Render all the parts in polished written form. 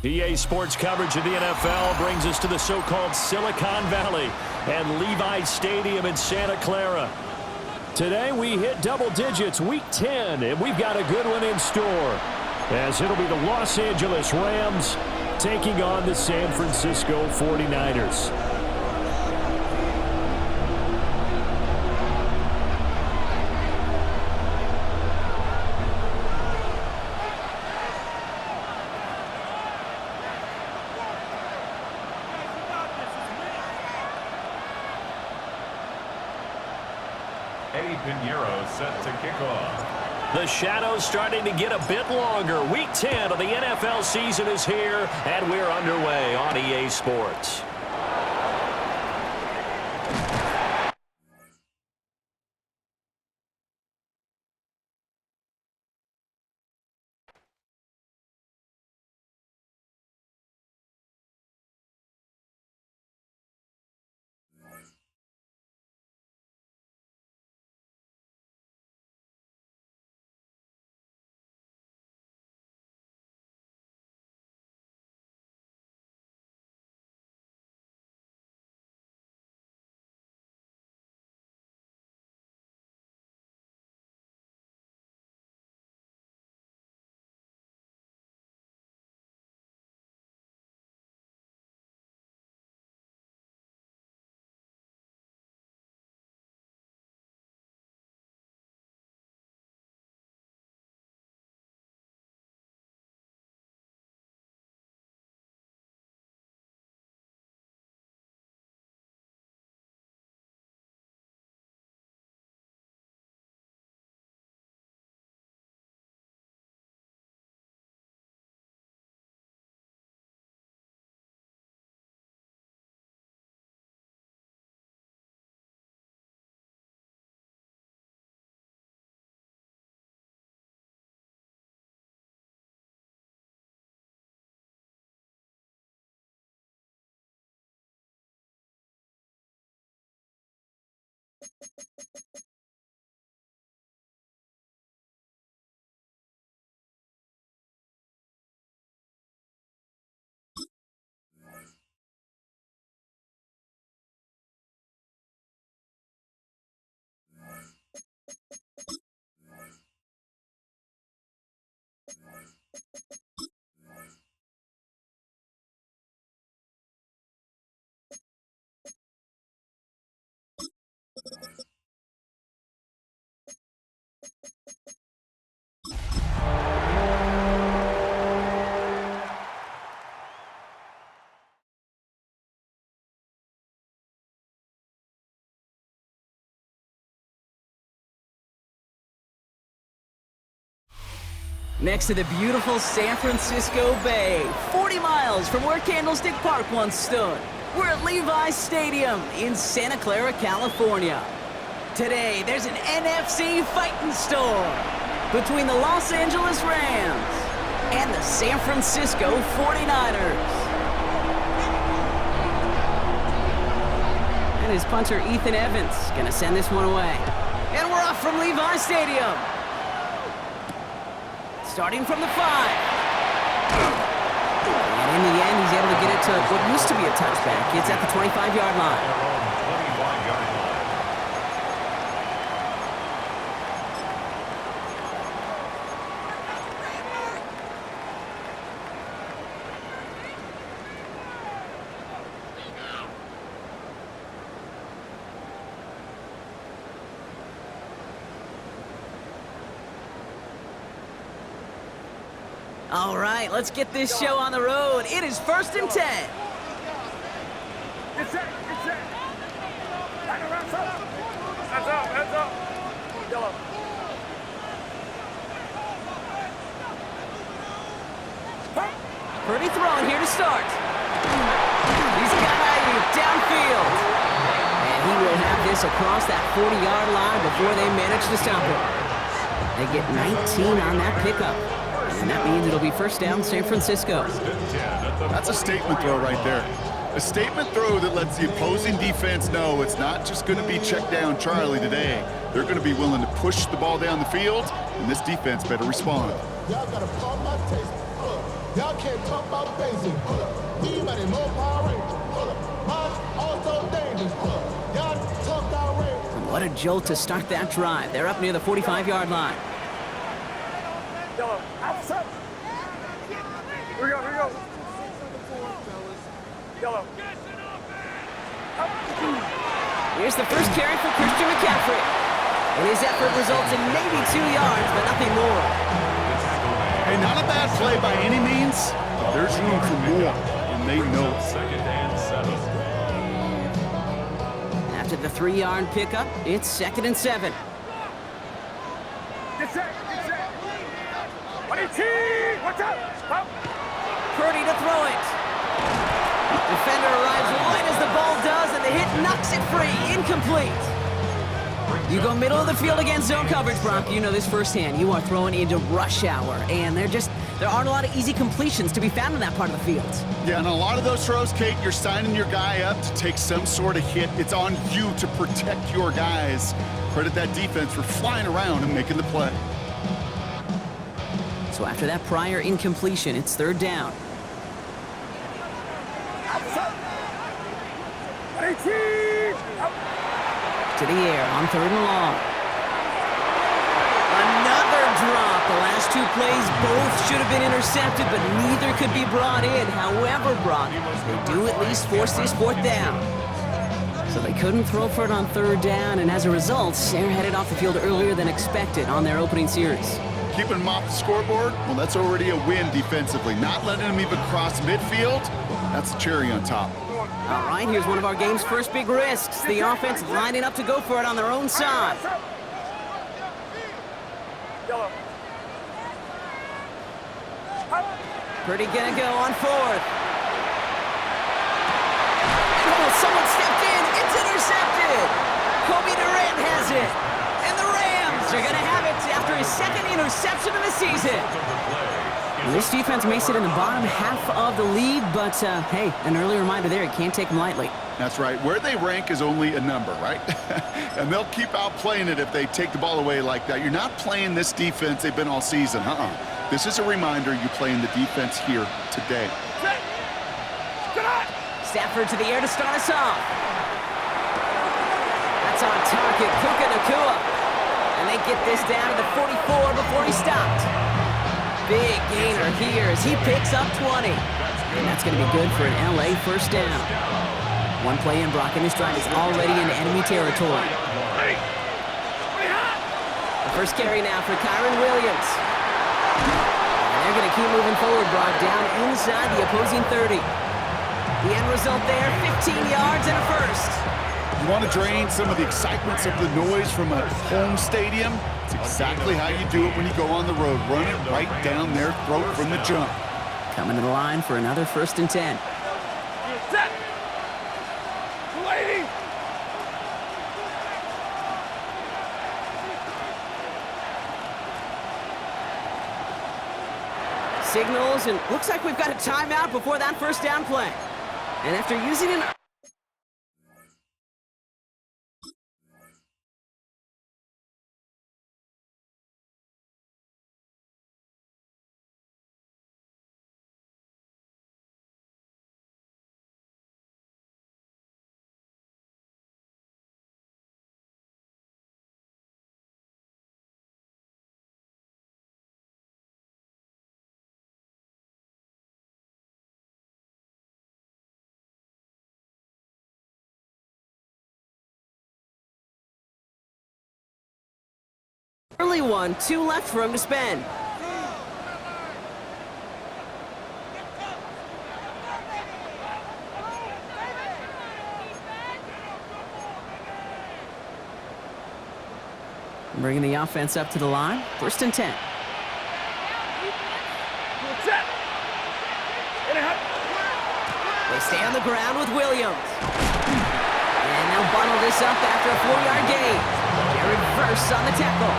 EA Sports coverage of the NFL brings us to the so-called Silicon Valley and Levi Stadium in Santa Clara. Today we hit double digits, Week 10, and we've got a good one in store, as it'll be the Los Angeles Rams taking on the San Francisco 49ers. Set to kick off. The shadow's starting to get a bit longer. Week 10 of the NFL season is here, and we're underway on EA Sports. Next to the beautiful San Francisco Bay, 40 miles from where Candlestick Park once stood, we're at Levi Stadium in Santa Clara, California. Today, there's an NFC fighting storm between the Los Angeles Rams and the San Francisco 49ers. And his punter, Ethan Evans, gonna send this one away. And we're off from Levi Stadium. Starting from the 5. And in the end, he's able to get it to what used to be a touchback. It's at the 25-yard line. All right, let's get this show on the road. It is 1st and 10. Get set. Back around, Hands up. Yellow. Purdy throwing here to start. He's got Ayuk downfield. And he will have this across that 40-yard line before they manage to stop him. They get 19 on that pickup. And that means it'll be 1st down San Francisco. That's a statement throw right there. A statement throw that lets the opposing defense know it's not just going to be check down Charlie today. They're going to be willing to push the ball down the field, and this defense better respond. Y'all gotta pump my taste. Y'all can't talk about basic. Anybody more Power Ranger. Mine's also dangerous. Y'all talk outrageous. What a jolt to start that drive. They're up near the 45-yard line. Yellow. Outside. Here we go. Yellow. Here's the first carry for Christian McCaffrey. And his effort results in maybe 2 yards, but nothing more. Hey, not a bad play by any means, but there's room for more, and they know it. 2nd and 7. After the 3-yard pickup, it's 2nd and 7. Get set. Watch out. Stop. Purdy to throw it. Defender arrives right as the ball does, and the hit knocks it free. Incomplete. You go middle of the field against zone coverage, Brock. You know this firsthand. You are throwing into rush hour, and there aren't a lot of easy completions to be found in that part of the field. Yeah, and a lot of those throws, Kate, you're signing your guy up to take some sort of hit. It's on you to protect your guys. Credit that defense for flying around and making the play. So after that prior incompletion, it's 3rd down. To the air on 3rd and long. Another drop. The last 2 plays both should have been intercepted, but neither could be brought in. However, Brock, they do at least force this 4th down. So they couldn't throw for it on 3rd down, and as a result, they're headed off the field earlier than expected on their opening series. Keeping them off the scoreboard, well, that's already a win defensively. Not letting them even cross midfield, that's the cherry on top. All right, here's one of our game's first big risks. The offense lining up to go for it on their own side. Yellow. Purdy gonna go on 4th. Oh, someone stepped in. It's intercepted. Kobe Durant has it. And the Rams are gonna have it after his 2nd interception of the season. This defense may sit in the bottom half of the league, but hey, an early reminder there, you can't take them lightly. That's right. Where they rank is only a number, right? And they'll keep outplaying it if they take the ball away like that. You're not playing this defense they've been all season. This is a reminder you're playing the defense here today. Stafford to the air to start us off. That's on target, Puka Nacua. And they get this down to the 44 before he stopped. Big gainer here as he picks up 20. And that's going to be good for an LA 1st down. One play in, Brock, and this drive is already in enemy territory. The first carry now for Kyren Williams. And they're going to keep moving forward, Brock, down inside the opposing 30. The end result there, 15 yards and a 1st. You want to drain some of the excitement, some of the noise from a home stadium? It's exactly how you do it when you go on the road. Run it right down their throat from the jump. Coming to the line for another 1st and 10. Set. Lady. Signals, and looks like we've got a timeout before that 1st down play. And after using an... Early one, 2 left for him to spend. Bringing the offense up to the line. 1st and 10. Set. They stay on the ground with Williams. And they'll bundle this up after a 4-yard gain. Jared Verse on the tackle.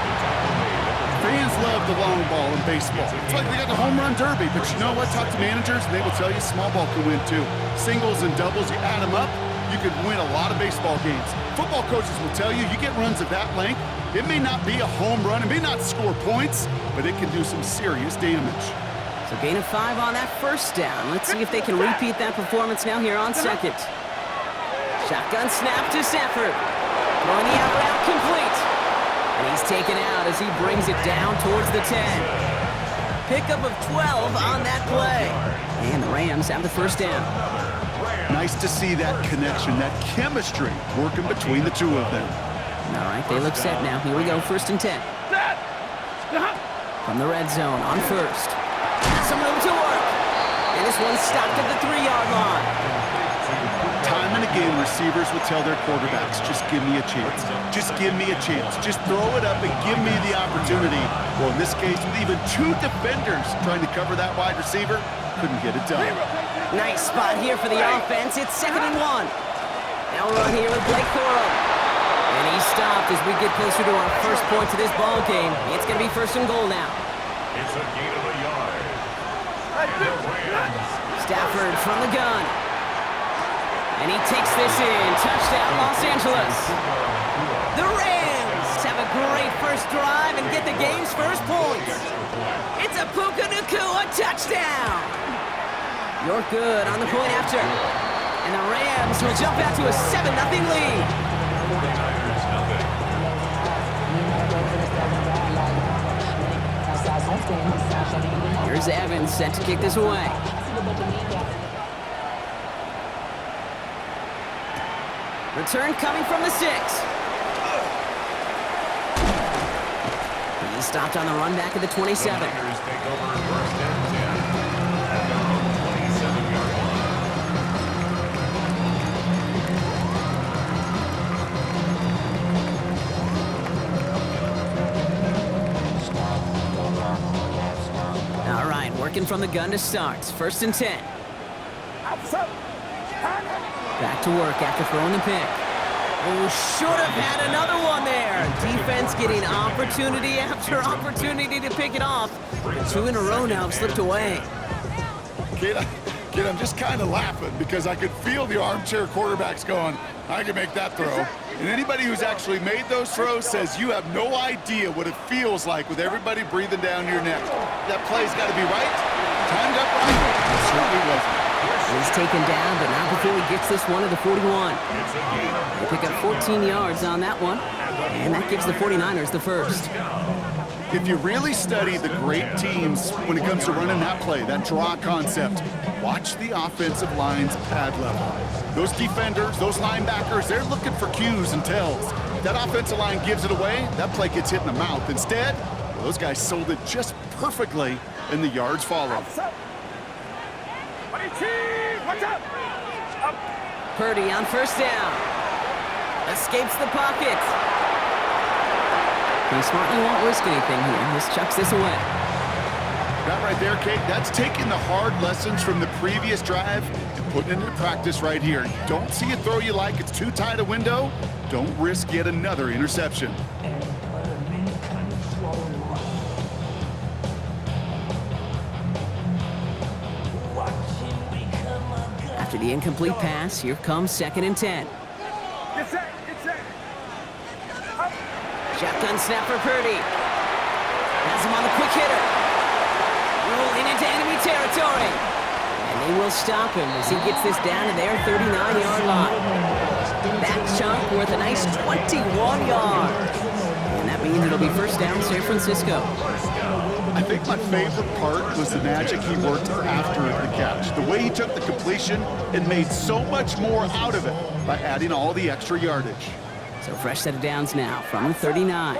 Fans love the long ball in baseball. It's like they got the home run derby, but you know what? Talk to managers, and they will tell you small ball can win too. Singles and doubles, you add them up, you could win a lot of baseball games. Football coaches will tell you, you get runs of that length, it may not be a home run, it may not score points, but it can do some serious damage. So gain of 5 on that 1st down. Let's see if they can repeat that performance now here on 2nd. Shotgun snap to Stafford. Throwing the out route complete. And he's taken out as he brings it down towards the 10. Pickup of 12 on that play. And the Rams have the 1st down. Nice to see that connection, that chemistry working between the two of them. All right, they look set now. Here we go, 1st and 10. From the red zone on 1st. Some room to work. And this one's stopped at the 3-yard line. Time and again, receivers will tell their quarterbacks, just give me a chance. Just give me a chance. Just throw it up and give me the opportunity. Well, in this case, with even 2 defenders trying to cover that wide receiver, couldn't get it done. Nice spot here for the offense. It's 2nd and 1. Now run here with Blake Corum. And he's stopped as we get closer to our first point to this ball game. It's going to be 1st and goal now. It's a gain of a yard. Stafford from the gun. And he takes this in. Touchdown, Los Angeles. The Rams have a great first drive and get the game's first points. It's a Puka Nacua touchdown. You're good on the point after. And the Rams will jump out to a 7-0 lead. Here's Evans set to kick this away. Return coming from the 6. He's stopped on the run back at the 27. Take over 1st and 10 at their own 27-yard line. All right, working from the gun to start. 1st and 10. Back to work after throwing the pick. Oh, should have had another one there. Defense getting opportunity after opportunity to pick it off. But 2 in a row now have slipped away. Kid, I'm just kind of laughing because I could feel the armchair quarterbacks going, I can make that throw. And anybody who's actually made those throws says you have no idea what it feels like with everybody breathing down your neck. That play's got to be right, timed up right. It certainly wasn't. He's taken down, but not before he gets this one to the 41. They pick up 14 yards on that one, and that gives the 49ers the 1st. If you really study the great teams when it comes to running that play, that draw concept, watch the offensive line's pad level. Those defenders, those linebackers, they're looking for cues and tells. If that offensive line gives it away, that play gets hit in the mouth. Instead, well, those guys sold it just perfectly, and the yards follow. Purdy on 1st down. Escapes the pocket. He smartly won't risk anything here. Just chucks this away. That right there, Kate, that's taking the hard lessons from the previous drive and putting it into practice right here. You don't see a throw you like, it's too tight a window, don't risk yet another interception. After the incomplete pass, here comes 2nd and 10. Get set. Shotgun snap for Purdy. Has him on the quick hitter. Rolling into enemy territory. And they will stop him as he gets this down to their 39-yard line. That chunk worth a nice 21 yards. And that means it'll be 1st down San Francisco. I think my favorite part was the magic he worked after the catch. The way he took the completion and made so much more out of it by adding all the extra yardage. So fresh set of downs now from the 39.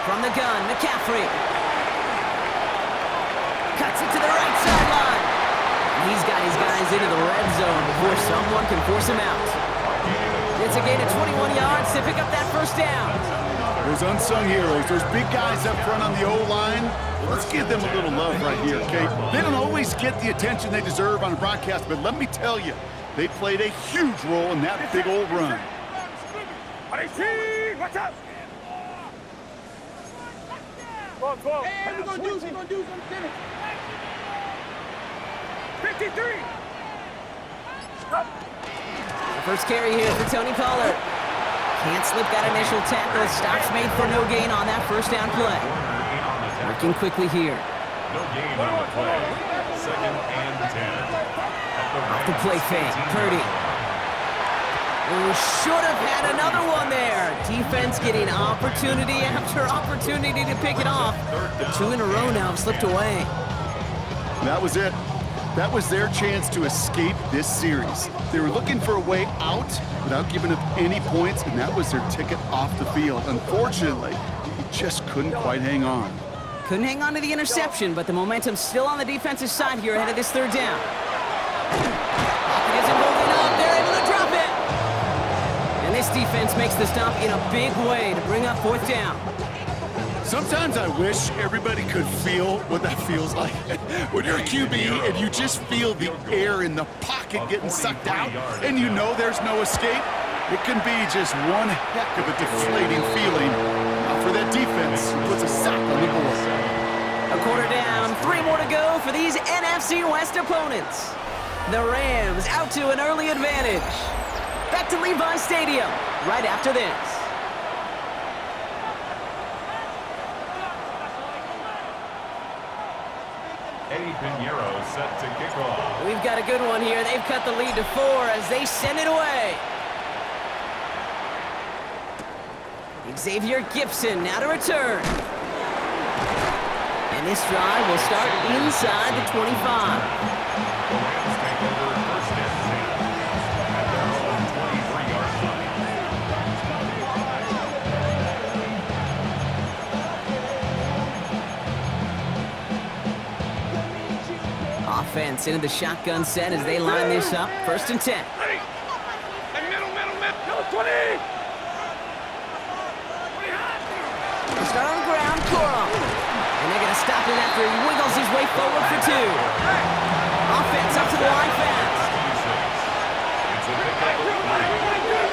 From the gun, McCaffrey. Cuts it to the right sideline. He's got his guys miles into the red zone before someone can force him out. It's a gain of 21 yards to pick up that first down. Those unsung heroes, those big guys up front on the O-line, well, let's give them a little love right here, okay? They don't always get the attention they deserve on a broadcast, but let me tell you, they played a huge role in that big old run. 18, watch out! 12. Hey, we're gonna do something. 53. The first carry here for Tony Pollard. Can't slip that initial tackle. Stops made for no gain on that first down play. Working quickly here. No gain on the play. 2nd and 10. Off the play fake. Purdy. Ooh, should have had another one there. Defense getting opportunity after opportunity to pick it off. The 2 in a row now have slipped away. That was it. That was their chance to escape this series. They were looking for a way out without giving up any points, and that was their ticket off the field. Unfortunately, he just couldn't quite hang on. Couldn't hang on to the interception, but the momentum's still on the defensive side here ahead of this third down. Pocket isn't holding up. They're able to drop it. And this defense makes the stop in a big way to bring up fourth down. Sometimes I wish everybody could feel what that feels like. When you're a QB and you just feel the air in the pocket getting sucked out and you know there's no escape, it can be just one heck of a deflating feeling. Now for that defense, who puts a sack on the board. A quarter down, 3 more to go for these NFC West opponents. The Rams out to an early advantage. Back to Levi Stadium right after this. Eddie Pinheiro set to kick off. We've got a good one here. They've cut the lead to 4 as they send it away. Xavier Gipson now to return. And this drive will start inside the 25. The Rams take over 1st and 10 at their own 23-yard line. Offense into the shotgun set as they line this up. 1st and 10. Ready. And middle. 20. They start on the ground, Corum. And they're going to stop him after he wiggles his way forward for 2. Offense up to the line fast. It's a pickup of 3.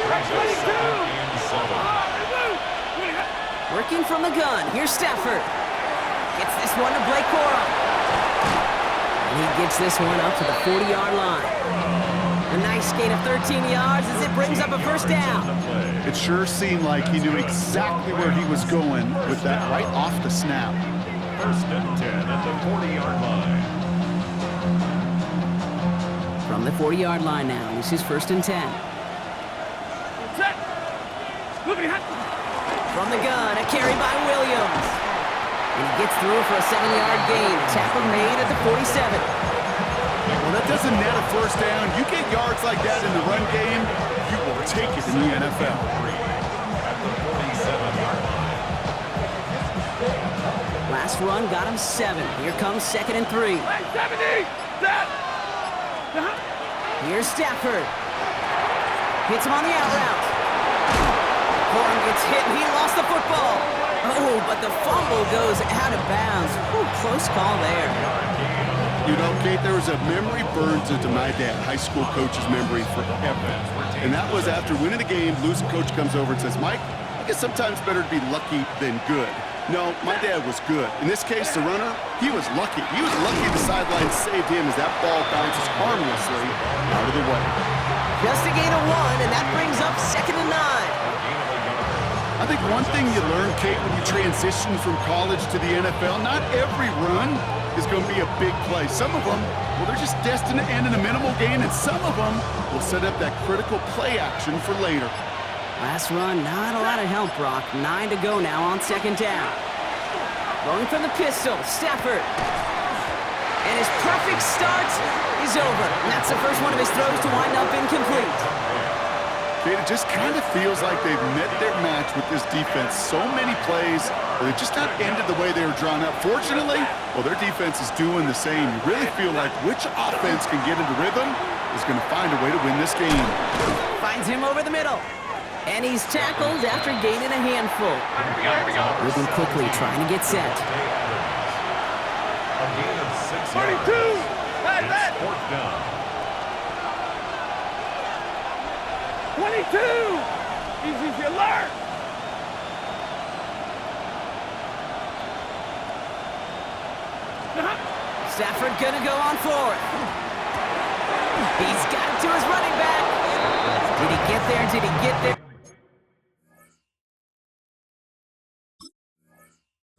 Brings us 2nd and 7. Working from the gun. Here's Stafford. Gets this one to Blake Corum. And he gets this one up to the 40-yard line. A nice gain of 13 yards as it brings up a first down. It sure seemed like he knew exactly where he was going with that right off the snap. 1st and 10 at the 40-yard line. From the 40-yard line now, this is 1st and 10. Set. Moving hot. From the gun, a carry by Williams. And he gets through for a 7-yard gain. Tackle made at the 47. Well, that doesn't net a first down. You get yards like that in the run game, you will take it in the NFL. At the 47-yard line. Last run got him 7. Here comes 2nd and 3. Hey, 70. Set. Here's Stafford. Hits him on the out route. Corum gets hit and he lost the football. Oh, but the fumble goes out of bounds. Ooh, close call there. You know, Kate, there was a memory burns into my dad, high school coach's memory forever. And that was after winning a game, losing coach comes over and says, Mike, I guess sometimes better to be lucky than good. No, my dad was good. In this case, the runner, he was lucky. He was lucky the sideline saved him as that ball bounces harmlessly out of the way. Just a gain of 1, and that brings up 2nd and 9. I think one thing you learn, Kate, when you transition from college to the NFL, not every run is going to be a big play. Some of them, well, they're just destined to end in a minimal gain, and some of them will set up that critical play action for later. Last run, not a lot of help, Brock. 9 to go now on 2nd down. Going from the pistol, Stafford. And his perfect start is over. And that's the first one of his throws to wind up incomplete. Kate, it just kind of feels like they've met their match with this defense. So many plays, but they just not ended the way they were drawn up. Fortunately, well, their defense is doing the same. You really feel like which offense can get into rhythm is going to find a way to win this game. Finds him over the middle. And he's tackled after gaining a handful. Here we go. Moving quickly, trying to get set. A gain of 6 32. yards. Hey, that. Fourth down. 22. Easy alert. Stafford gonna go on forward. He's got it to his running back. Did he get there? Did he get there?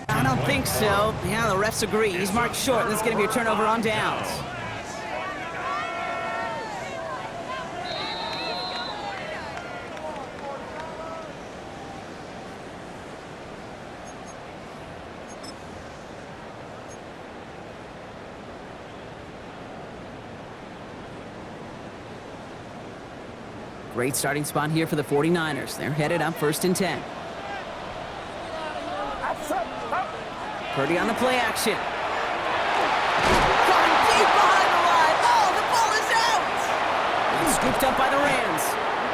I don't think so. Yeah, the refs agree. He's marked short, and it's going to be a turnover on downs. Great starting spot here for the 49ers. They're headed up 1st and 10. Purdy on the play action. Going deep behind the line. Oh, the ball is out! It's scooped up by the Rams.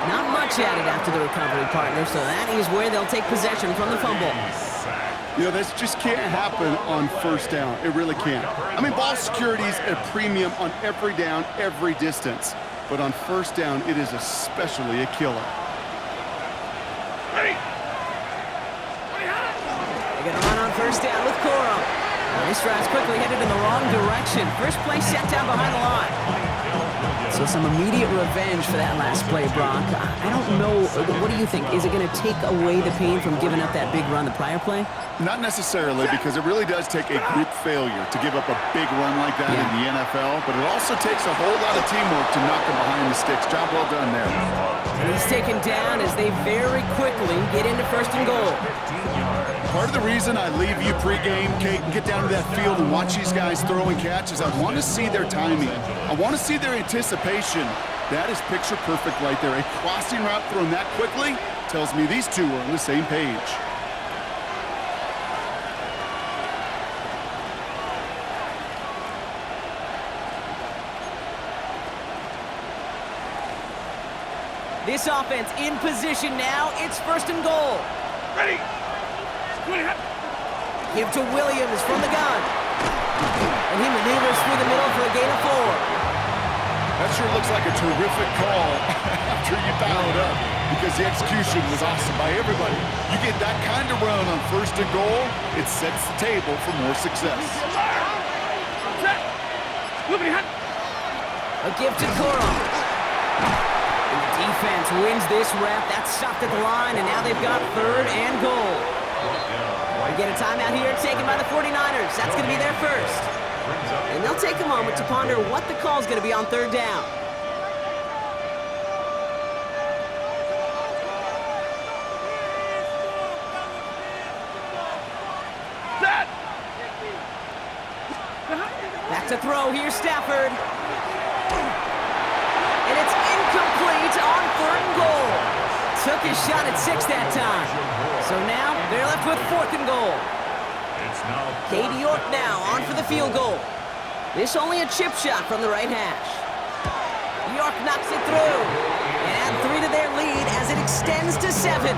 Not much added after the recovery, partner, so that is where they'll take possession from the fumble. You know, this just can't happen on 1st down. It really can't. I mean, ball security is a premium on every down, every distance. But on 1st down, it is especially a killer. Ready. They're going to run on 1st down with Corum. This drive's quickly headed in the wrong direction. First play set down behind the line. So some immediate revenge for that last play, Brock. I don't know. What do you think? Is it going to take away the pain from giving up that big run the prior play? Not necessarily, because it really does take a group failure to give up a big run like that in the NFL, but it also takes a whole lot of teamwork to knock them behind the sticks. Job well done there. And he's taken down as they very quickly get into 1st and goal. Part of the reason I leave you pregame, Kate, and get down to that field and watch these guys throw and catch is I want to see their timing. I want to see their anticipation. That is picture perfect right there. A crossing route thrown that quickly tells me these two are on the same page. This offense in position now. It's 1st and goal. Ready. Give to Williams from the gun. And he maneuvers through the middle for a gain of 4. That sure looks like a terrific call after you dial it up, because the execution was awesome by everybody. You get that kind of run on 1st and goal, it sets the table for more success. A give to Corum. The defense wins this rep. That's stopped at the line, and now they've got 3rd and goal. We get a timeout here taken by the 49ers. That's going to be their first. And they'll take a moment to ponder what the call is going to be on 3rd down. Back to throw. Here's Stafford. And it's incomplete on 3rd and goal. Took his shot at 6 that time. So now they're left with 4th and goal. Cade York now on for the field goal. This only a chip shot from the right hash. York knocks it through. And add 3 to their lead as it extends to 7.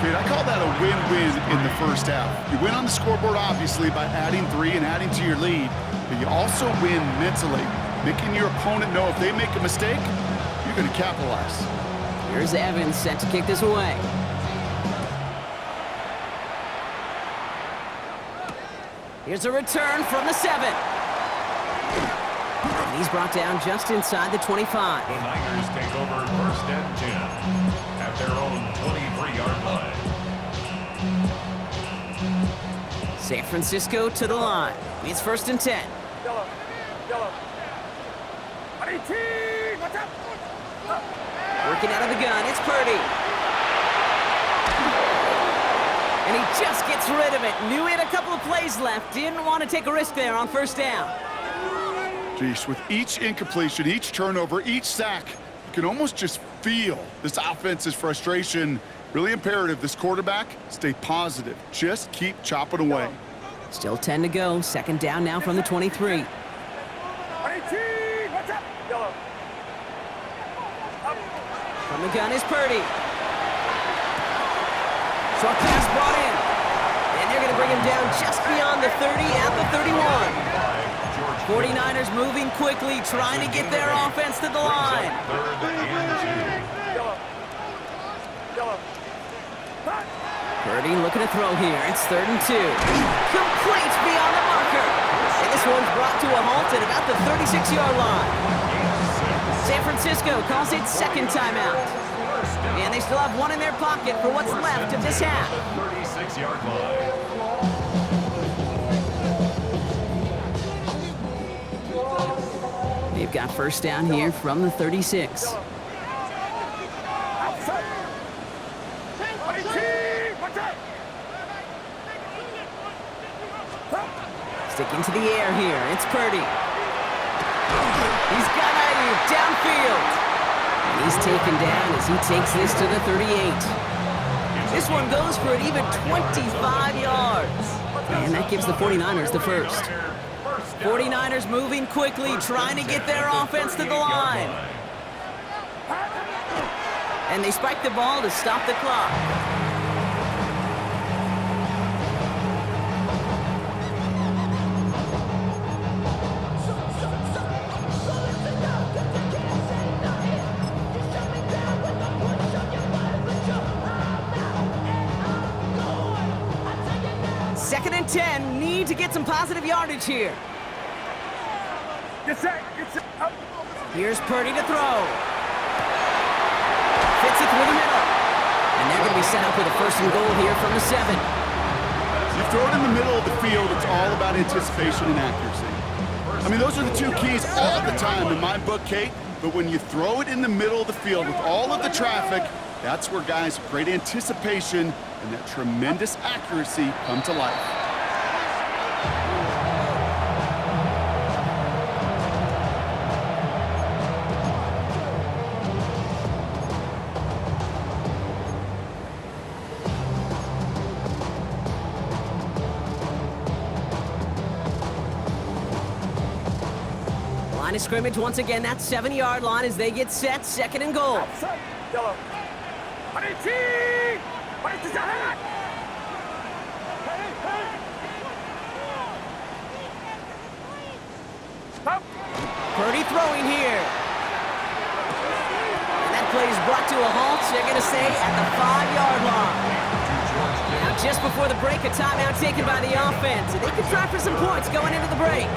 Kate, I call that a win-win in the 1st half. You win on the scoreboard, obviously, by adding 3 and adding to your lead. But you also win mentally, making your opponent know if they make a mistake, you're going to capitalize. Here's Evans set to kick this away. Here's a return from the 7. And he's brought down just inside the 25. The Niners take over 1st and 10 at their own 23-yard line. San Francisco to the line. It's 1st and 10. Yellow. 18. Watch out. Working out of the gun, it's Purdy. And he just gets rid of it. Knew he had a couple of plays left. Didn't want to take a risk there on 1st down. Geez, with each incompletion, each turnover, each sack, you can almost just feel this offense's frustration. Really imperative, this quarterback, stay positive. Just keep chopping away. Still 10 to go. Second down now from the 23. 18. What's up? Yellow. From the gun is Purdy. Short pass brought in. And they're going to bring him down just beyond the 30 at the 31. 49ers moving quickly, trying to get their offense to the line. Purdy looking to throw here. It's 3rd and 2. Complete beyond the marker. And this one's brought to a halt at about the 36-yard line. San Francisco calls it second timeout. And they still have one in their pocket for what's left of this half. 36-yard line. They've got first down here from the 36. Outside. 18. What's up? Sticking to the air here. It's Purdy. He's got Ayuk downfield. And he's taken down as he takes this to the 38. This one goes for an even 25 yards. And that gives the 49ers the first. 49ers moving quickly, trying to get their offense to the line. And they spike the ball to stop the clock. Second and 10, need to get some positive yardage here. Get set. Get set. Up. Here's Purdy to throw. Fits it through the middle. And they're going to be set up with a 1st and goal here from the 7. You throw it in the middle of the field, it's all about anticipation and accuracy. I mean, those are the two keys all the time in my book, Kate. But when you throw it in the middle of the field with all of the traffic, that's where guys with great anticipation and that tremendous accuracy come to life. Line of scrimmage once again, that 7-yard line as they get set, 2nd and goal. Outside. Yellow. 18. What is that? Up. Purdy throwing here. And that play is brought to a halt, so they're going to stay at the 5-yard line. Now just before the break, a timeout taken by the offense. And they can try for some points going into the break.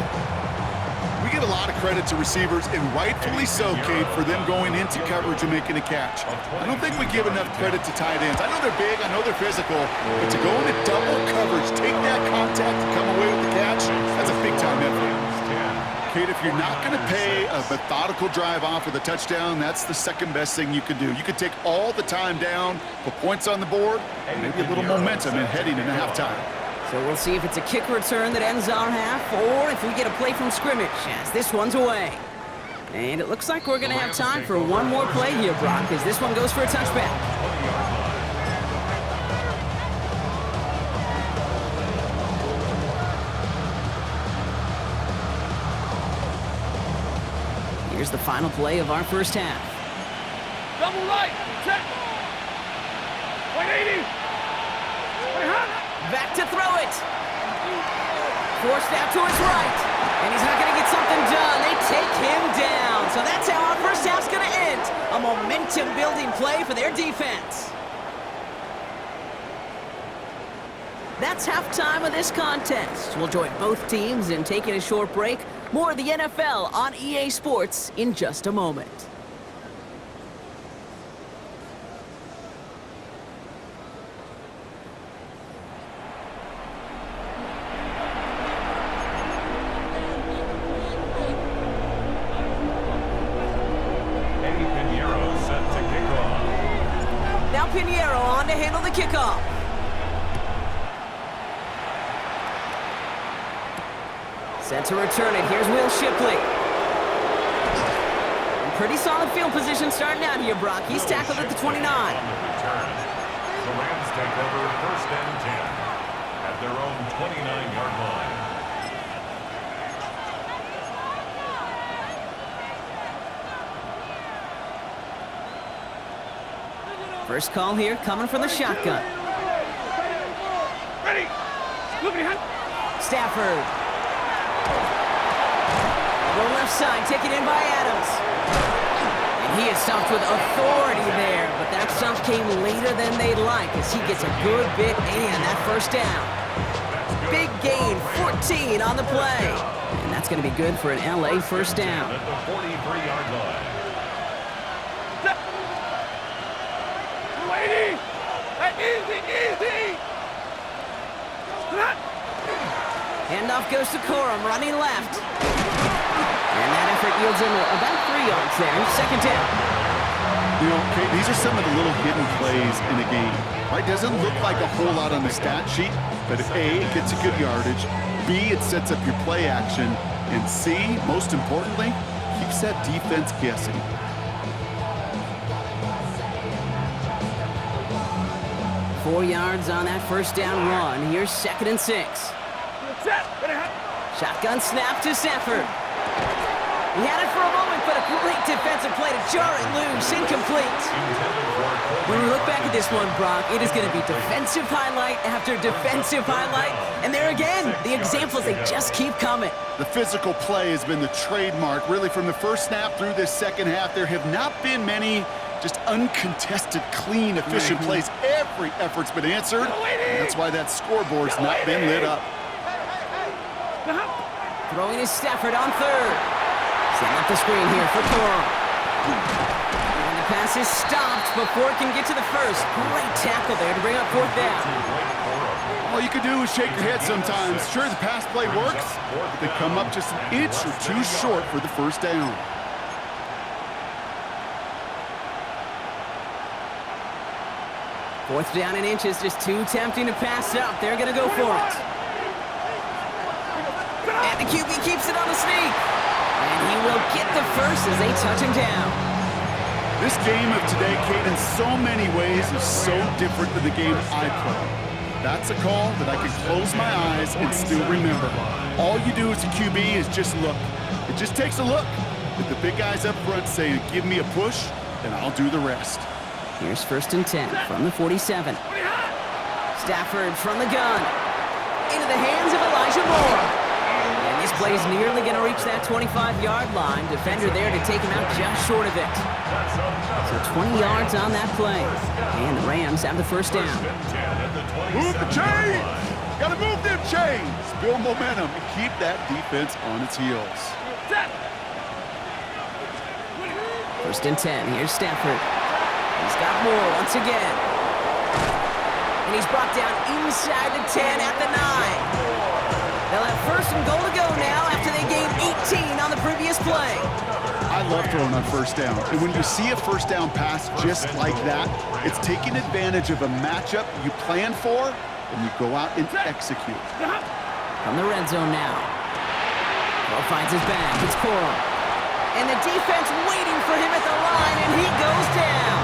We give a lot of credit to receivers, and rightfully so, Kate, for them going into coverage and making a catch. I don't think we give enough credit to tight ends. I know they're big, I know they're physical, but to go into double coverage, take that contact, and come away with the catch, that's a big-time effort. Kate, if you're not going to pay a methodical drive off with a touchdown, that's the second best thing you can do. You can take all the time down, put points on the board, and maybe a little momentum in heading into halftime. So we'll see if it's a kick return that ends our half, or if we get a play from scrimmage, as this one's away. And it looks like we're going to have time for one more play here, Brock, as this one goes for a touchback. Here's the final play of our first half. Double right. Check. 180. Back to throw it. Forced out to his right. And he's not going to get something done. They take him down. So that's how our first half's going to end. A momentum-building play for their defense. That's halftime of this contest. We'll join both teams in taking a short break. More of the NFL on EA Sports in just a moment. Pinheiro on to handle the kickoff. Set to return it. Here's Will Shipley. And pretty solid field position starting out here, Brock. He's tackled at the 29. On the return, the Rams take over 1st and 10 at their own 29-yard line. First call here coming from the shotgun. Ready. Look at him. Stafford. Go left side, taken in by Adams. And he is stumped with authority there, but that stump came later than they'd like as he gets a good bit and that first down. Big gain, 14 on the play. And that's going to be good for an LA first down. At the 43-yard line. Lady. Easy. Handoff goes to Corum, running left. And that effort yields him about 3 yards there. 2nd down. You know, okay, these are some of the little hidden plays in the game. Right? Doesn't look like a whole lot on the stat sheet, but A, it gets you good yardage. B, it sets up your play action. And C, most importantly, keeps that defense guessing. Four yards on that first down run. Here's 2nd and 6. Set. Ready. Shotgun snap to Stafford. He had it for a moment, but a great defensive play to jar it loose. Incomplete. When we look back at this one, Brock, it is going to be defensive highlight after defensive highlight. And there again, the examples, they just keep coming. The physical play has been the trademark, really, from the first snap through this second half. There have not been many just uncontested, clean, efficient plays. Every effort's been answered. And that's why that scoreboard's not been lit up. Throwing is Stafford on 3rd. Setting up the screen here for Corum. And the pass is stopped before it can get to the first. Great tackle there to bring up 4th down. All you can do is shake your head sometimes. Sure, the pass play works, but they come up just an inch or two short for the first down. Fourth down in inches, just too tempting to pass up. They're going to go for it. And the QB keeps it on the sneak. And he will get the first as they touch him down. This game of today, Kate, in so many ways is so different than the game I play. That's a call that I can close my eyes and still remember. All you do as a QB is just look. It just takes a look. If the big guys up front say, give me a push, then I'll do the rest. Here's 1st and 10 from the 47. Stafford from the gun. Into the hands of Elijah Moore. And this play is nearly going to reach that 25-yard line. Defender there to take him out just short of it. So 20 yards on that play. And the Rams have the first down. Move the chains! Gotta move them chains! Build momentum and keep that defense on its heels. 1st and 10. Here's Stafford. He's got Moore once again. And he's brought down inside the 10 at the 9. They'll have 1st and goal to go now after they gained 18 on the previous play. I love throwing on first down. And when you see a first down pass just like that, it's taking advantage of a matchup you plan for, and you go out and execute. From the red zone now. Ball finds his back. It's Corum. And the defense waiting for him at the line, and he goes down.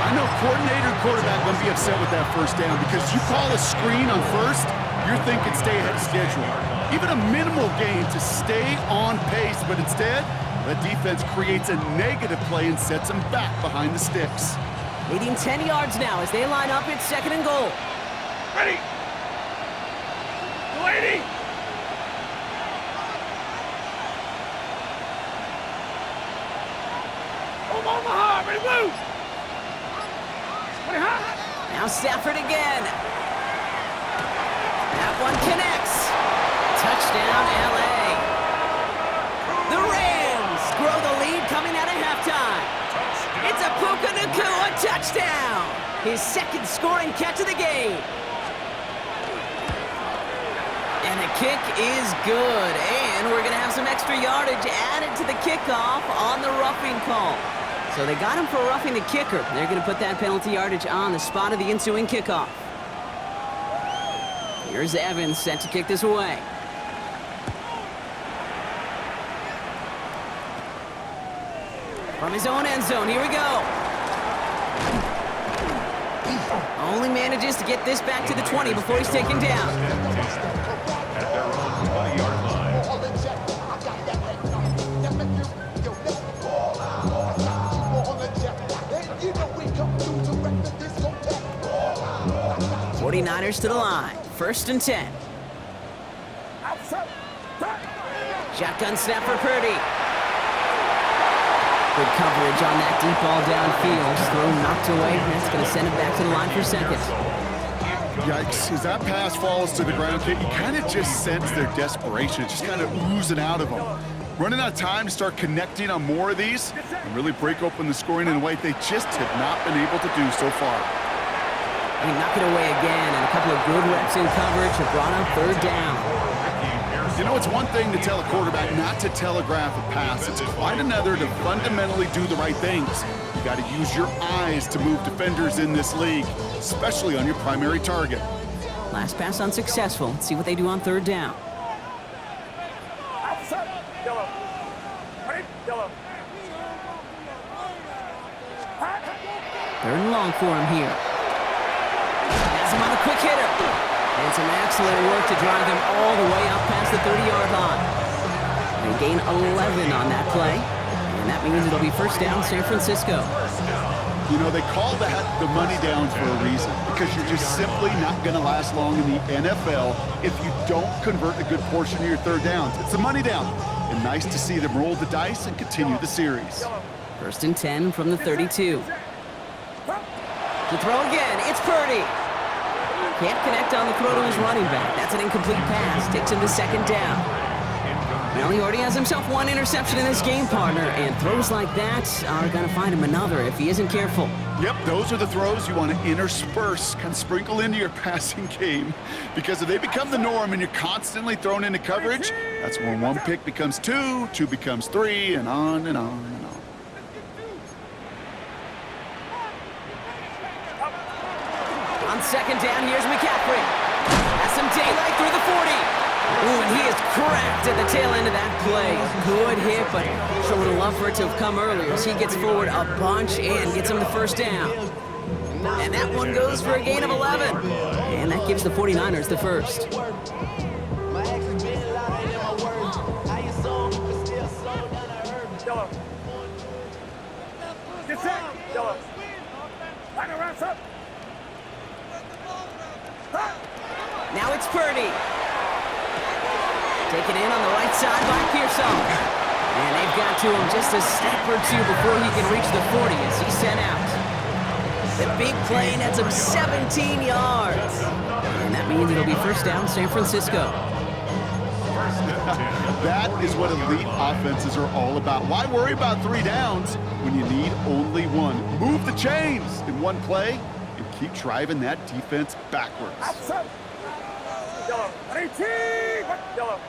I know coordinator and quarterback won't be upset with that first down because you call a screen on first, you're thinking stay ahead of schedule. Even a minimal gain to stay on pace, but instead, the defense creates a negative play and sets them back behind the sticks. Leading 10 yards now as they line up. It's 2nd and goal. Ready. Lady. Omaha, ready, move. Ready, hot. Now Stafford again. That one connects. Touchdown, LA. The Rams grow the lead coming out of halftime. It's a Puka Nacua touchdown. His 2nd scoring catch of the game. And the kick is good. And we're going to have some extra yardage added to the kickoff on the roughing call. So they got him for roughing the kicker. They're going to put that penalty yardage on the spot of the ensuing kickoff. Here's Evans set to kick this away. From his own end zone, here we go. Only manages to get this back to the 20 before he's taken down. At their own 20-yard line. 49ers to the line. 1st and 10. Shotgun snap for Purdy. Good coverage on that deep ball downfield. Throw knocked away, and that's going to send it back to the line for 2nd. Yikes, as that pass falls to the ground, Kate, you kind of just sense their desperation. It's just kind of oozing out of them. Running out of time to start connecting on more of these and really break open the scoring in a way they just have not been able to do so far. He knocked it away again, and a couple of good reps in coverage have brought up 3rd down. You know, it's one thing to tell a quarterback not to telegraph a pass. It's quite another to fundamentally do the right things. You got to use your eyes to move defenders in this league, especially on your primary target. Last pass unsuccessful. Let's see what they do on 3rd down. Yellow. Ready? Yellow. 3rd and long for him here. Has him on a quick hitter. And some excellent work to drive him all the way up past the 30-yard line. They gain 11 on that play, and that means it'll be 1st down San Francisco. You know, they call that the money downs for a reason, because you're just simply not going to last long in the NFL if you don't convert a good portion of your 3rd downs. It's the money down, and nice to see them roll the dice and continue the series. 1st and 10 from the 32. To throw again, it's Purdy. Can't connect on the throw to his running back. That's an incomplete pass. Takes him to 2nd down. Well, he already has himself 1 interception in this game, partner, and throws like that are going to find him another if he isn't careful. Yep, those are the throws you want to intersperse, kind of sprinkle into your passing game, because if they become the norm and you're constantly thrown into coverage, that's when 1 pick becomes 2, 2 becomes 3, and on and on and on. On 2nd down, here's McCaffrey. Has some daylight through the 40. Ooh, and he is cracked at the tail end of that play. Good hit, but sure would have loved for it to have come earlier as he gets forward a bunch and gets him the 1st down. And that one goes for a gain of 11. And that gives the 49ers the 1st. Yellow. Get set. Yellow. Line around up. Now it's Purdy. Taken in on the right side by Pearson. And they've got to him just a step or 2 before he can reach the 40 as he's sent out. The big play nets him 17 yards. And that means it'll be 1st down San Francisco. That is what elite offenses are all about. Why worry about 3 downs when you need only 1? Move the chains in 1 play and keep driving that defense backwards. Outside. Yellow. 18. Yellow.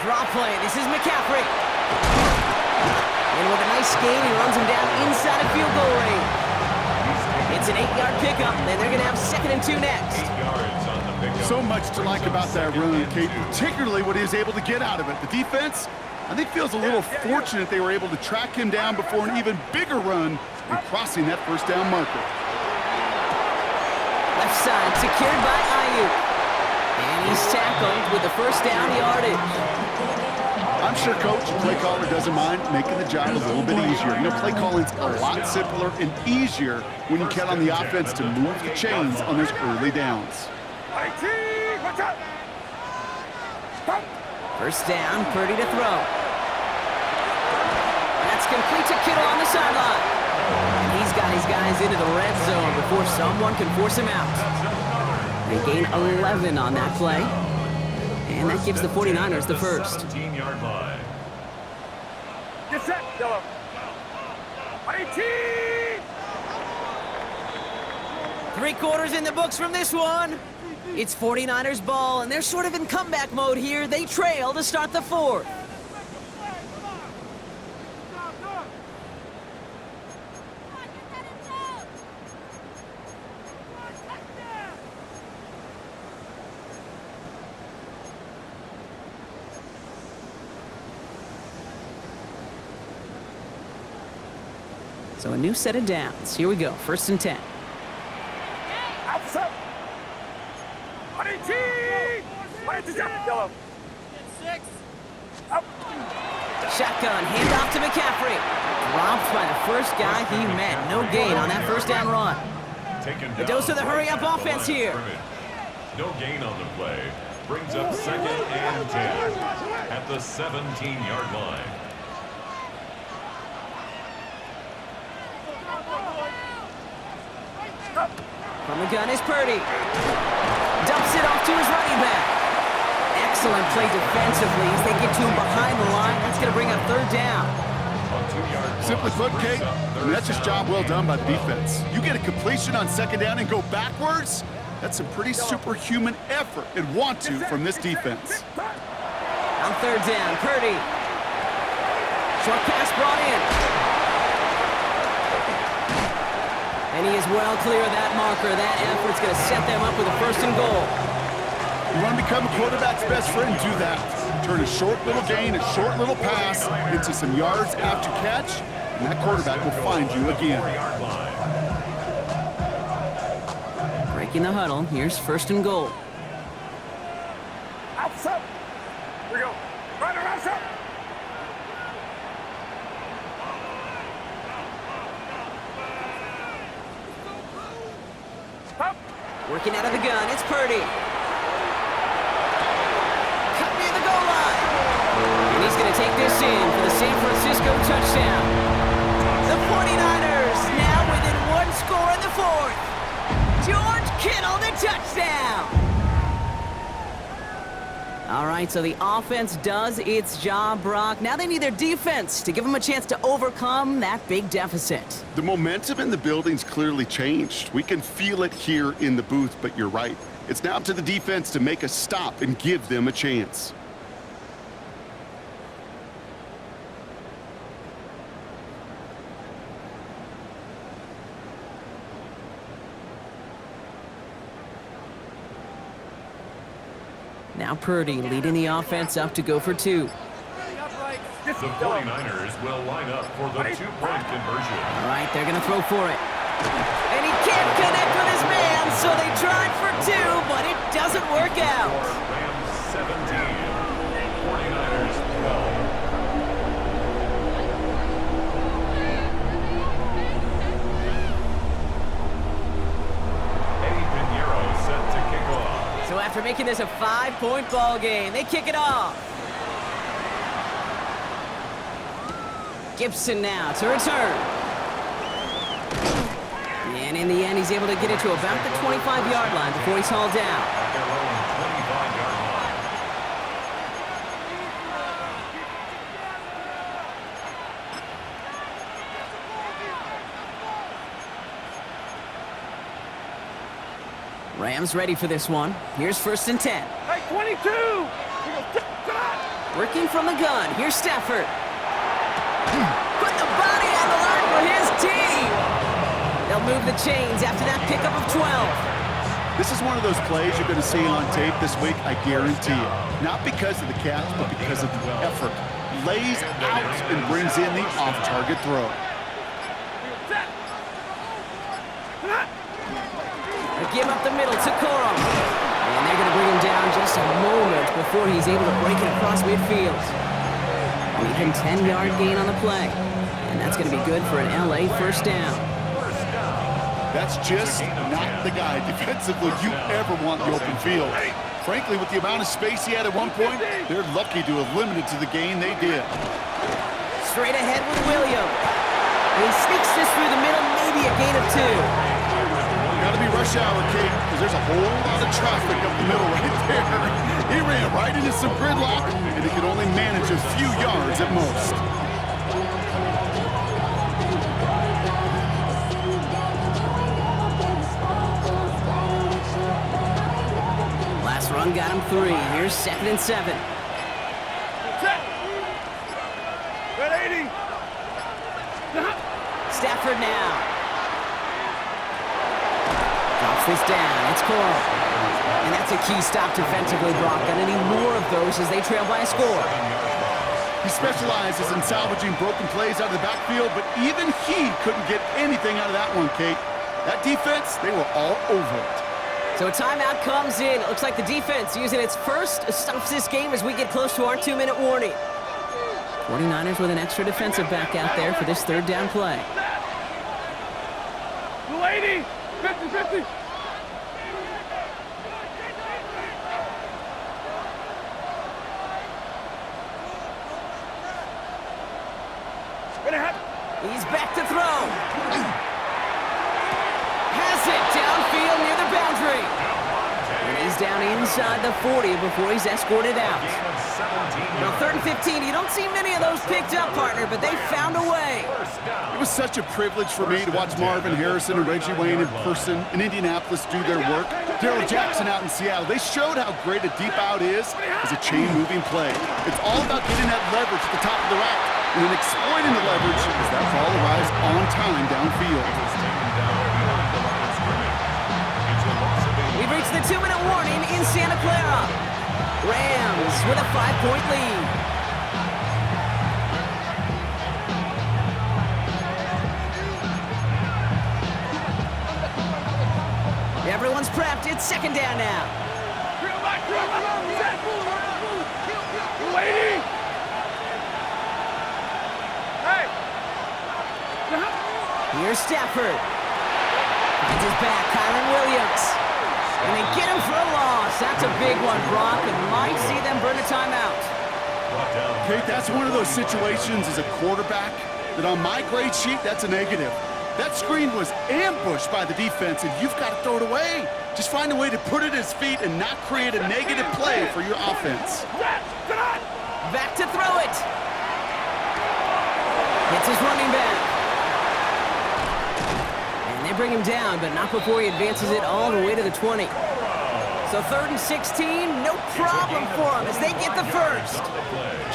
Draw play. This is McCaffrey. And with a nice gain, he runs him down inside of field goal range. It's an 8-yard pickup, and they're going to have 2nd and 2 next. 8 yards on the pickup. So much to like about that run, Kate, particularly what he was able to get out of it. The defense, I think, feels a little fortunate they were able to track him down before an even bigger run and crossing that 1st down marker. Left side secured by Ayuk. And he's tackled with the 1st down yardage. I'm sure Coach, play caller, doesn't mind making the job a little bit easier. You know, play calling's a lot simpler and easier when you count on the offense to move the chains on those early downs. 18. Watch out. 1st down, Purdy to throw. That's complete to Kittle on the sideline. And he's got his guys into the red zone before someone can force him out. They gain 11 on that play. And that gives the 49ers the 1st. 17-yard line. Get set. Yellow. 18. 3 quarters in the books from this one. It's 49ers ball, and they're sort of in comeback mode here. They trail to start the 4th. So a new set of downs. Here we go, 1st and 10. Outside. 118. 118. Yellow. Up. Shotgun, handoff to McCaffrey. Dropped by the first guy he met. No gain on that 1st down run. A dose of the hurry-up offense here. No gain on the play. Brings up 2nd and 10 at the 17-yard line. From the gun is Purdy. Dumps it off to his running back. Excellent play defensively as they get to him behind the line. That's going to bring up 3rd down. Simply put, Kate, that's just job well done by the defense. You get a completion on 2nd down and go backwards? That's some pretty superhuman effort and want to from this defense. On 3rd down, Purdy. Short pass brought in. And he is well clear of that marker. That effort's going to set them up with a 1st and goal. You want to become a quarterback's best friend, do that. Turn a short little gain, a short little pass into some yards after catch, and that quarterback will find you again. Breaking the huddle. Here's 1st and goal. Outside. Here we go. Right around up. Up. Working out of the gun, it's Purdy. Cut near the goal line. And he's going to take this in for the San Francisco touchdown. The 49ers now within 1 score in the 4th. George Kittle, the touchdown. All right, so the offense does its job, Brock. Now they need their defense to give them a chance to overcome that big deficit. The momentum in the building's clearly changed. We can feel it here in the booth, but you're right. It's now up to the defense to make a stop and give them a chance. Now Purdy leading the offense up to go for 2. The 49ers will line up for the 2-point conversion. All right, they're going to throw for it. And he can't connect with his man, so they tried for 2, but it doesn't work out. Rams 17, 49ers 12. Eddie Pinheiro set to kick off. So after making this a 5-point ball game, they kick it off. Gibson now to return. And in the end, he's able to get it to about the 25-yard line before he's hauled down. At their own 25-yard line. Rams ready for this one. Here's 1st and 10. Hey, 22. Working from the gun. Here's Stafford. Put the body on the line for his team. They'll move the chains after that pickup of 12. This is one of those plays you're going to see on tape this week, I guarantee it. Not because of the catch, but because of the effort. Lays out and brings in the off-target throw. They give up the middle to Corum. And they're going to bring him down just a moment before he's able to break it across midfield. An even 10-yard gain on the play. And that's going to be good for an LA 1st down. That's just not the guy defensively you ever want in the open field. Frankly, with the amount of space he had at one point, they're lucky to have limited to the gain they did. Straight ahead with Williams. And he sneaks this through the middle, maybe a gain of 2. Gotta be rush hour, Kate, because there's a whole lot of traffic up the middle right there. He ran right into some gridlock, and he could only manage a few yards at most. Last run got him 3. Here's 2nd and 7. Red 80. Stafford now. Drops this down. It's Corum. And that's a key stop defensively, Brock. Got any more of those as they trail by a score. He specializes in salvaging broken plays out of the backfield, but even he couldn't get anything out of that one, Kate. That defense, they were all over it. So a timeout comes in. It looks like the defense using its first stops this game as we get close to our 2-minute warning. 49ers with an extra defensive back out there for this third down play. 280, 50-50. He's back to throw. Has it downfield near the boundary. And he's down inside the 40 before he's escorted out. Now 3rd and 15, you don't see many of those picked up, partner, but they found a way. It was such a privilege for me to watch Marvin Harrison and Reggie Wayne in person in Indianapolis do their work. Darrell Jackson out in Seattle, they showed how great a deep out is as a chain-moving play. It's all about getting that leverage at the top of the rack and then exploiting the leverage as that ball arrives on time downfield. We've reached the 2-minute warning in Santa Clara. Rams with a 5-point lead. Everyone's prepped. It's 2nd down now. Waiting. Hey. Here's Stafford. Finds his back, Kyron Williams. And they get him for a loss. That's a big one, Brock, and might see them burn a timeout. Kate, that's one of those situations as a quarterback that on my grade sheet, that's a negative. That screen was ambushed by the defense, and you've got to throw it away. Just find a way to put it at his feet and not create a negative play for your offense. Back to throw it. It's his running back. And they bring him down, but not before he advances it all the way to the 20. So 3rd and 16, no problem for him as they get the first.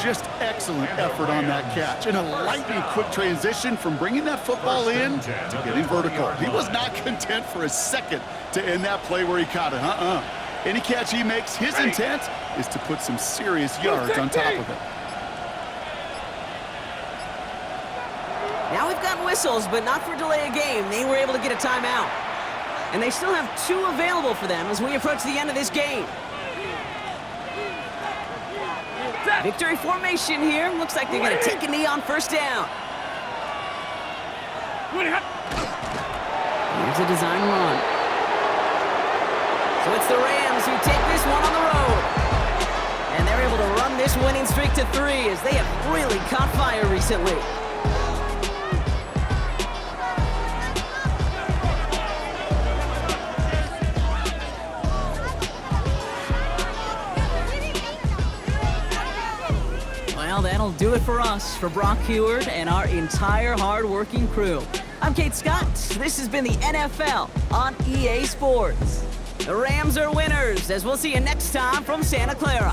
Just excellent effort on that catch. And a lightning quick transition from bringing that football in to getting vertical. He was not content for a second to end that play where he caught it. Any catch he makes, his intent is to put some serious yards on top of it. Now we've got whistles, but not for delay of game. They were able to get a timeout. And they still have 2 available for them as we approach the end of this game. Victory formation here. Looks like they're going to take a knee on 1st down. Here's a design run. So it's the Rams who take this one on the road. And they're able to run this winning streak to 3 as they have really caught fire recently. Well, that'll do it for us, for Brock Huard and our entire hard-working crew. I'm Kate Scott. This has been the NFL on EA Sports. The Rams are winners, as we'll see you next time from Santa Clara.